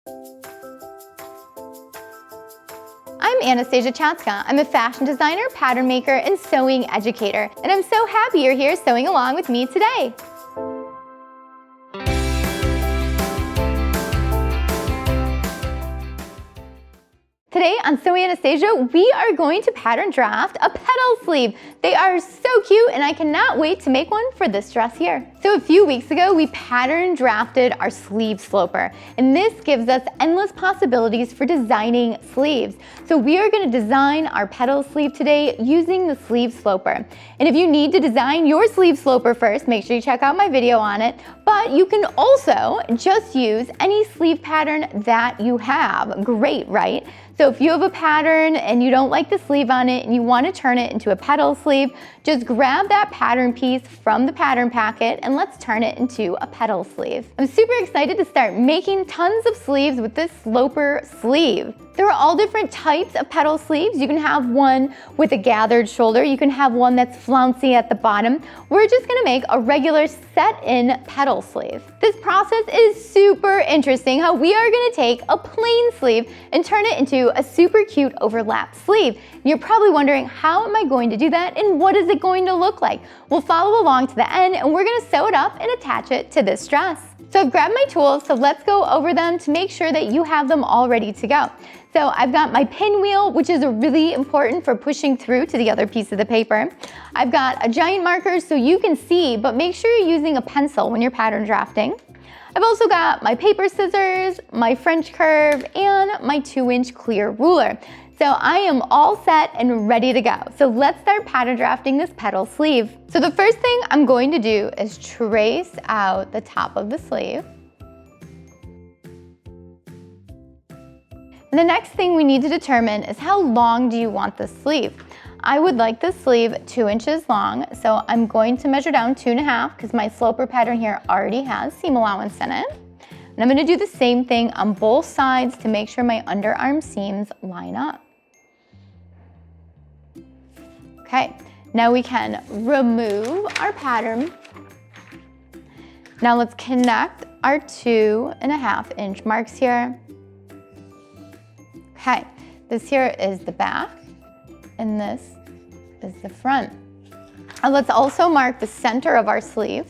I'm Anastasia Cahtzka. I'm a fashion designer, pattern maker, and sewing educator, and I'm so happy you're here sewing along with me today. Today on Sewing Anastasia, we are going to pattern draft a petal sleeve. They are so cute and I cannot wait to make one for this dress here. So a few weeks ago, we pattern drafted our sleeve sloper, and this gives us endless possibilities for designing sleeves. So we are going to design our petal sleeve today using the sleeve sloper. And if you need to design your sleeve sloper first, make sure you check out my video on it. But you can also just use any sleeve pattern that you have. Great, right? So if you have a pattern and you don't like the sleeve on it and you want to turn it into a petal sleeve, just grab that pattern piece from the pattern packet and let's turn it into a petal sleeve. I'm super excited to start making tons of sleeves with this sloper sleeve. There are all different types of petal sleeves. You can have one with a gathered shoulder. You can have one that's flouncy at the bottom. We're just gonna make a regular set-in petal sleeve. This process is super interesting, how we are gonna take a plain sleeve and turn it into a super cute overlap sleeve. And you're probably wondering, how am I going to do that and what is it going to look like? We'll follow along to the end and we're gonna sew it up and attach it to this dress. So I've grabbed my tools, so let's go over them to make sure that you have them all ready to go. So I've got my pinwheel, which is really important for pushing through to the other piece of the paper. I've got a giant marker so you can see, but make sure you're using a pencil when you're pattern drafting. I've also got my paper scissors, my French curve, and my 2-inch clear ruler. So I am all set and ready to go. So let's start pattern drafting this petal sleeve. So the first thing I'm going to do is trace out the top of the sleeve. And the next thing we need to determine is how long do you want this sleeve? I would like this sleeve 2 inches long, so I'm going to measure down 2.5 because my sloper pattern here already has seam allowance in it. And I'm gonna do the same thing on both sides to make sure my underarm seams line up. Okay, now we can remove our pattern. Now let's connect our 2.5-inch marks here. Okay, this here is the back and this is the front. And let's also mark the center of our sleeve.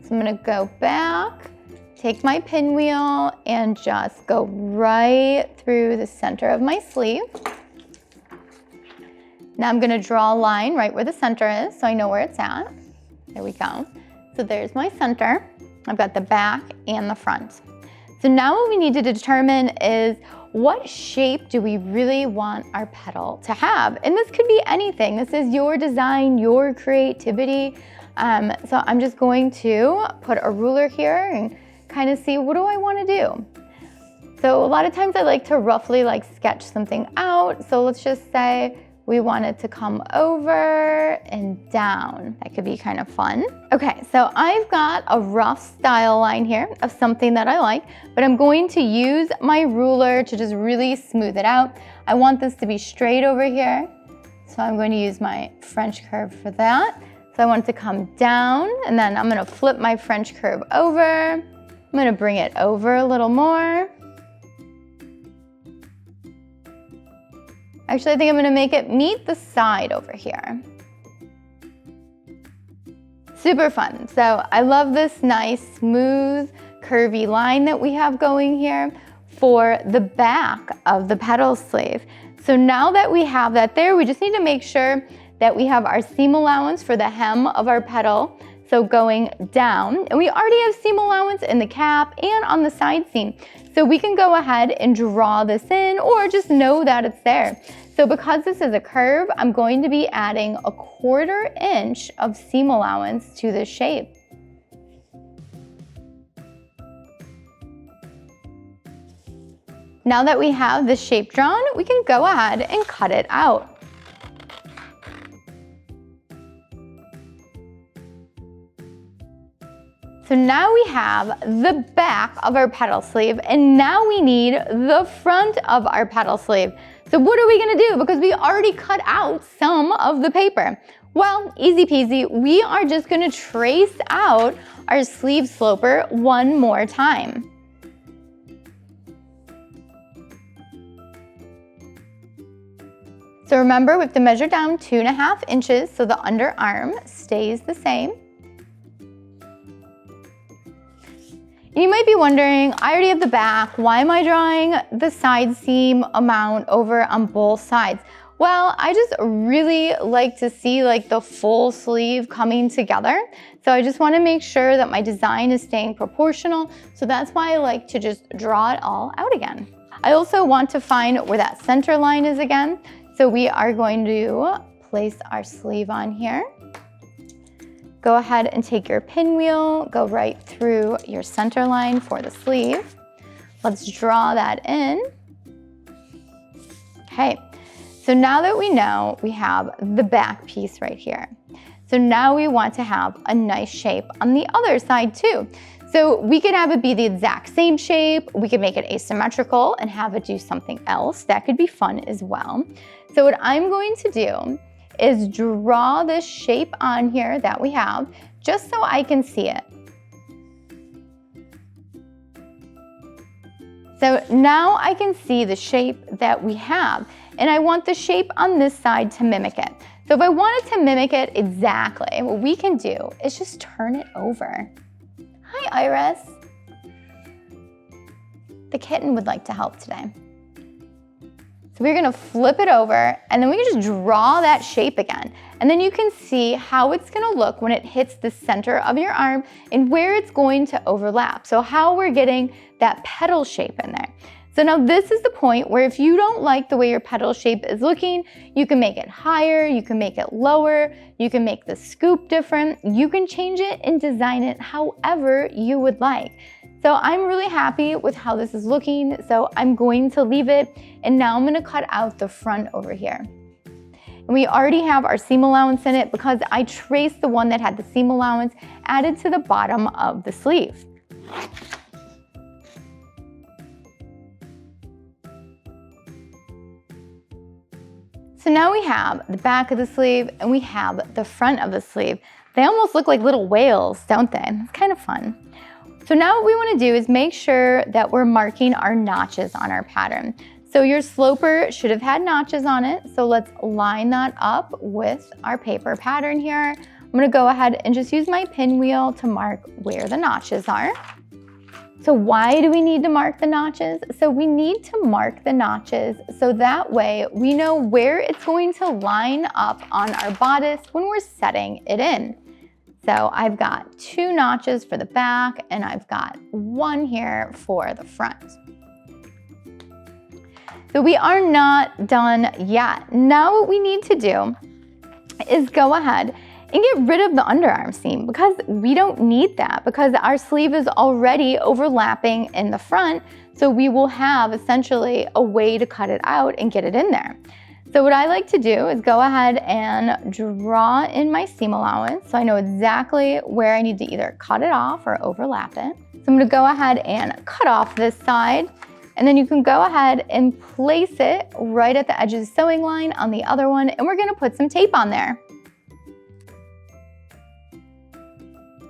So I'm gonna go back, take my pinwheel and just go right through the center of my sleeve. Now I'm gonna draw a line right where the center is so I know where it's at. There we go. So there's my center. I've got the back and the front. So now what we need to determine is what shape do we really want our petal to have? And this could be anything. This is your design, your creativity. So I'm just going to put a ruler here and kind of see what do I want to do. So a lot of times I like to roughly sketch something out. So let's just say we want it to come over and down. That could be kind of fun. Okay, so I've got a rough style line here of something that I like, but I'm going to use my ruler to just really smooth it out. I want this to be straight over here, so I'm going to use my French curve for that. So I want it to come down, and then I'm gonna flip my French curve over. I'm gonna bring it over a little more. Actually, I think I'm gonna make it meet the side over here. Super fun. So I love this nice, smooth, curvy line that we have going here for the back of the petal sleeve. So now that we have that there, we just need to make sure that we have our seam allowance for the hem of our petal, so going down. And we already have seam allowance in the cap and on the side seam. So we can go ahead and draw this in or just know that it's there. So because this is a curve, I'm going to be adding 1/4 inch of seam allowance to this shape. Now that we have this shape drawn, we can go ahead and cut it out. So now we have the back of our petal sleeve, and now we need the front of our petal sleeve. So what are we gonna do? Because we already cut out some of the paper. Well, easy peasy, we are just gonna trace out our sleeve sloper one more time. So remember, we have to measure down 2.5 inches so the underarm stays the same. You might be wondering, I already have the back, why am I drawing the side seam amount over on both sides? Well, I just really like to see like the full sleeve coming together. So I just want to make sure that my design is staying proportional. So that's why I like to just draw it all out again. I also want to find where that center line is again. So we are going to place our sleeve on here. Go ahead and take your pinwheel, go right through your center line for the sleeve. Let's draw that in. Okay. So now that we know we have the back piece right here, so now we want to have a nice shape on the other side too. So we could have it be the exact same shape, we could make it asymmetrical and have it do something else. That could be fun as well. So what I'm going to do is draw this shape on here that we have, just so I can see it. So now I can see the shape that we have, and I want the shape on this side to mimic it. So if I wanted to mimic it exactly, what we can do is just turn it over. Hi, Iris. The kitten would like to help today. So we're gonna flip it over, and then we can just draw that shape again. And then you can see how it's gonna look when it hits the center of your arm and where it's going to overlap. So how we're getting that petal shape in there. So now this is the point where if you don't like the way your petal shape is looking, you can make it higher, you can make it lower, you can make the scoop different, you can change it and design it however you would like. So I'm really happy with how this is looking, so I'm going to leave it, and now I'm gonna cut out the front over here. And we already have our seam allowance in it because I traced the one that had the seam allowance added to the bottom of the sleeve. So now we have the back of the sleeve and we have the front of the sleeve. They almost look like little whales, don't they? It's kind of fun. So now what we want to do is make sure that we're marking our notches on our pattern. So your sloper should have had notches on it. So let's line that up with our paper pattern here. I'm going to go ahead and just use my pinwheel to mark where the notches are. So why do we need to mark the notches? So we need to mark the notches so that way we know where it's going to line up on our bodice when we're setting it in. So I've got 2 notches for the back and I've got 1 here for the front. So we are not done yet. Now what we need to do is go ahead and get rid of the underarm seam because we don't need that because our sleeve is already overlapping in the front. So we will have essentially a way to cut it out and get it in there. So what I like to do is go ahead and draw in my seam allowance so I know exactly where I need to either cut it off or overlap it. So I'm gonna go ahead and cut off this side, and then you can go ahead and place it right at the edge of the sewing line on the other one, and we're gonna put some tape on there.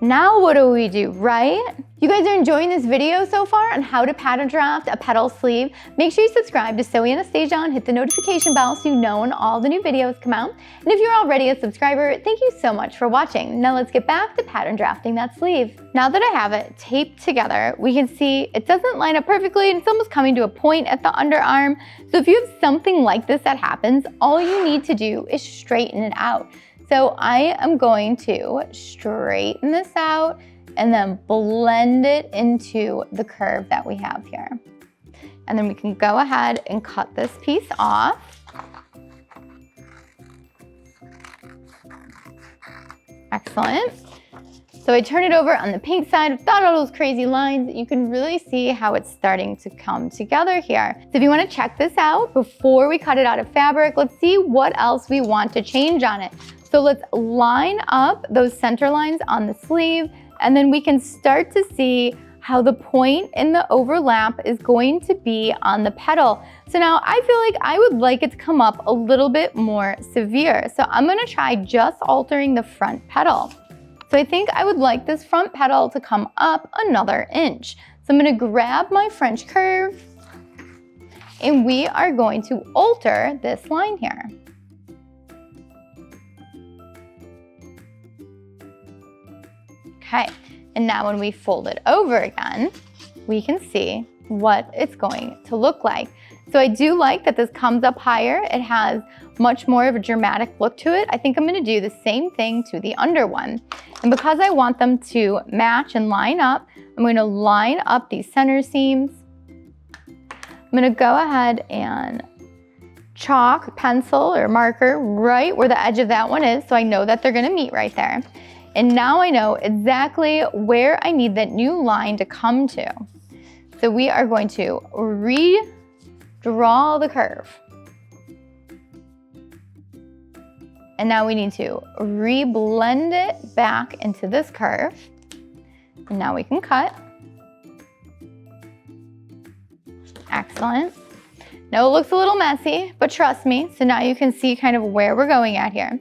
Now what do we do, right? You guys are enjoying this video so far on how to pattern draft a petal sleeve. Make sure you subscribe to Sew Anastasia and hit the notification bell so you know when all the new videos come out. And if you're already a subscriber, thank you so much for watching. Now let's get back to pattern drafting that sleeve. Now that I have it taped together, we can see it doesn't line up perfectly and it's almost coming to a point at the underarm. So if you have something like this that happens, all you need to do is straighten it out. So I am going to straighten this out and then blend it into the curve that we have here. And then we can go ahead and cut this piece off. Excellent. So I turn it over on the pink side without all those crazy lines. You can really see how it's starting to come together here. So if you want to check this out before we cut it out of fabric, let's see what else we want to change on it. So let's line up those center lines on the sleeve, and then we can start to see how the point in the overlap is going to be on the petal. So now I feel like I would like it to come up a little bit more severe. So I'm gonna try just altering the front petal. So I think I would like this front petal to come up another inch. So I'm gonna grab my French curve, and we are going to alter this line here. Okay, and now when we fold it over again, we can see what it's going to look like. So I do like that this comes up higher. It has much more of a dramatic look to it. I think I'm gonna do the same thing to the under one. And because I want them to match and line up, I'm gonna line up these center seams. I'm gonna go ahead and chalk, pencil, or marker right where the edge of that one is, so I know that they're gonna meet right there. And now I know exactly where I need that new line to come to. So we are going to redraw the curve. And now we need to re-blend it back into this curve. And now we can cut. Excellent. Now it looks a little messy, but trust me, so now you can see kind of where we're going at here.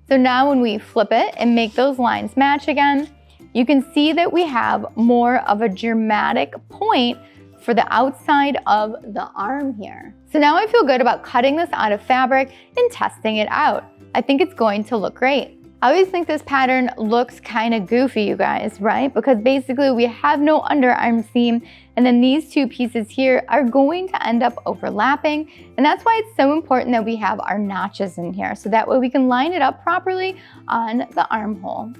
So now when we flip it and make those lines match again, you can see that we have more of a dramatic point for the outside of the arm here. So now I feel good about cutting this out of fabric and testing it out. I think it's going to look great. I always think this pattern looks kind of goofy, you guys, right? Because basically we have no underarm seam, and then these two pieces here are going to end up overlapping. And that's why it's so important that we have our notches in here, so that way we can line it up properly on the armhole.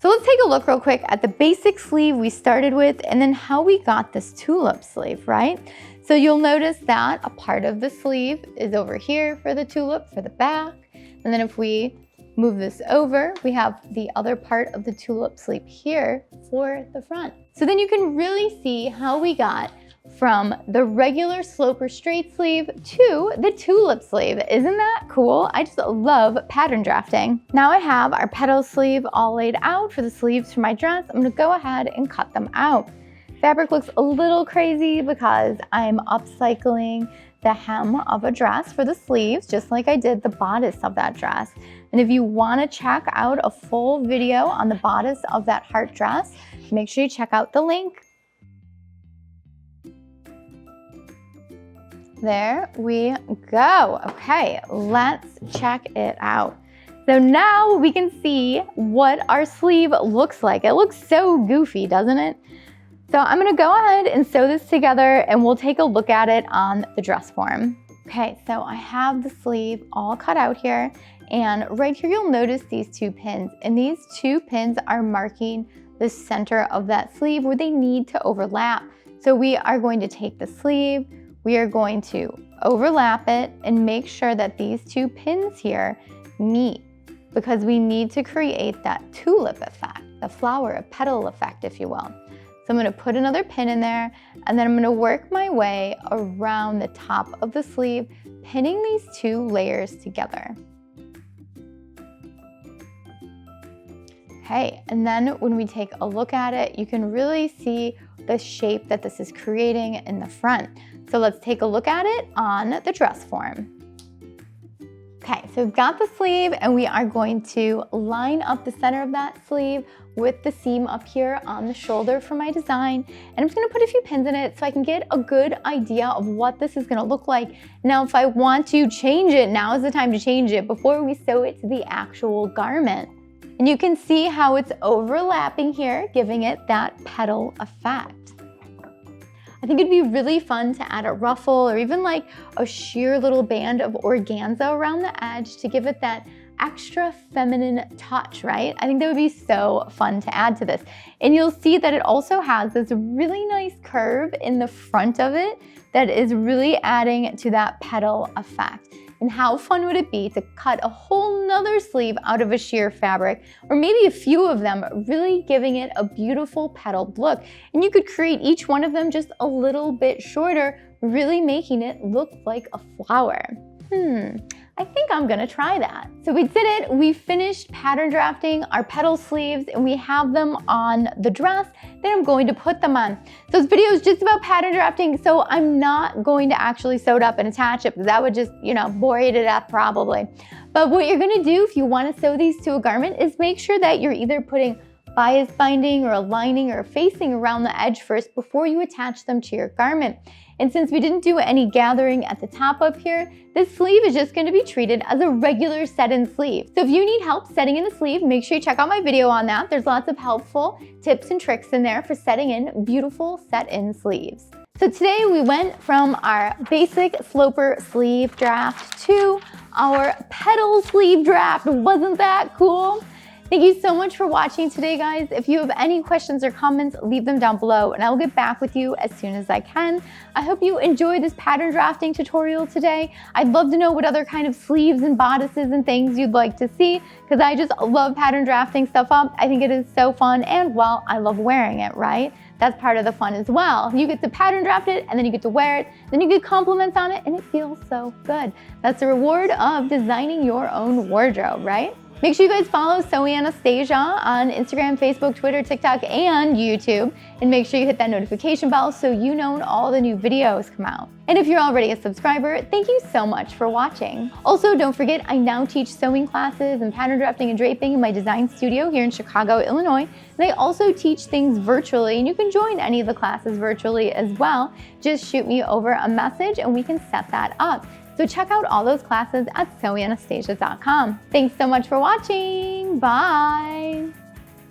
So let's take a look real quick at the basic sleeve we started with, and then how we got this tulip sleeve, right? So you'll notice that a part of the sleeve is over here for the tulip, for the back. And then if we move this over, we have the other part of the tulip sleeve here for the front. So then you can really see how we got from the regular slope or straight sleeve to the tulip sleeve. Isn't that cool? I just love pattern drafting. Now I have our petal sleeve all laid out for the sleeves for my dress. I'm gonna go ahead and cut them out. Fabric looks a little crazy because I'm upcycling the hem of a dress for the sleeves, just like I did the bodice of that dress. And if you wanna check out a full video on the bodice of that heart dress, make sure you check out the link. There we go. Okay, let's check it out. So now we can see what our sleeve looks like. It looks so goofy, doesn't it? So I'm gonna go ahead and sew this together and we'll take a look at it on the dress form. Okay, so I have the sleeve all cut out here, and right here you'll notice these two pins, and these two pins are marking the center of that sleeve where they need to overlap. So we are going to take the sleeve, we are going to overlap it and make sure that these two pins here meet, because we need to create that tulip effect, the flower petal effect, if you will. So I'm gonna put another pin in there, and then I'm gonna work my way around the top of the sleeve, pinning these two layers together. Okay, and then when we take a look at it, you can really see the shape that this is creating in the front. So let's take a look at it on the dress form. Okay, so we've got the sleeve, and we are going to line up the center of that sleeve with the seam up here on the shoulder for my design. And I'm just gonna put a few pins in it so I can get a good idea of what this is gonna look like. Now, if I want to change it, now is the time to change it before we sew it to the actual garment. And you can see how it's overlapping here, giving it that petal effect. I think it'd be really fun to add a ruffle or even like a sheer little band of organza around the edge to give it that extra feminine touch, right? I think that would be so fun to add to this. And you'll see that it also has this really nice curve in the front of it that is really adding to that petal effect. And how fun would it be to cut a whole nother sleeve out of a sheer fabric, or maybe a few of them, really giving it a beautiful petaled look. And you could create each one of them just a little bit shorter, really making it look like a flower. I think I'm gonna try that. So we did it, we finished pattern drafting our petal sleeves, and we have them on the dress. Then I'm going to put them on. So this video is just about pattern drafting, so I'm not going to actually sew it up and attach it, because that would just, bore you to death probably. But what you're gonna do if you wanna sew these to a garment is make sure that you're either putting bias binding or a lining or facing around the edge first before you attach them to your garment. And since we didn't do any gathering at the top up here, this sleeve is just going to be treated as a regular set-in sleeve. So if you need help setting in a sleeve, make sure you check out my video on that. There's lots of helpful tips and tricks in there for setting in beautiful set-in sleeves. So today we went from our basic sloper sleeve draft to our petal sleeve draft. Wasn't that cool? Thank you so much for watching today, guys. If you have any questions or comments, leave them down below and I will get back with you as soon as I can. I hope you enjoyed this pattern drafting tutorial today. I'd love to know what other kind of sleeves and bodices and things you'd like to see, because I just love pattern drafting stuff up. I think it is so fun, and well, I love wearing it, right? That's part of the fun as well. You get to pattern draft it, and then you get to wear it, then you get compliments on it, and it feels so good. That's the reward of designing your own wardrobe, right? Make sure you guys follow Sew Anastasia on Instagram, Facebook, Twitter, TikTok, and YouTube. And make sure you hit that notification bell so you know when all the new videos come out. And if you're already a subscriber, thank you so much for watching. Also, don't forget, I now teach sewing classes and pattern drafting and draping in my design studio here in Chicago, Illinois. And I also teach things virtually, and you can join any of the classes virtually as well. Just shoot me over a message and we can set that up. So check out all those classes at sewanastasia.com. Thanks so much for watching. Bye.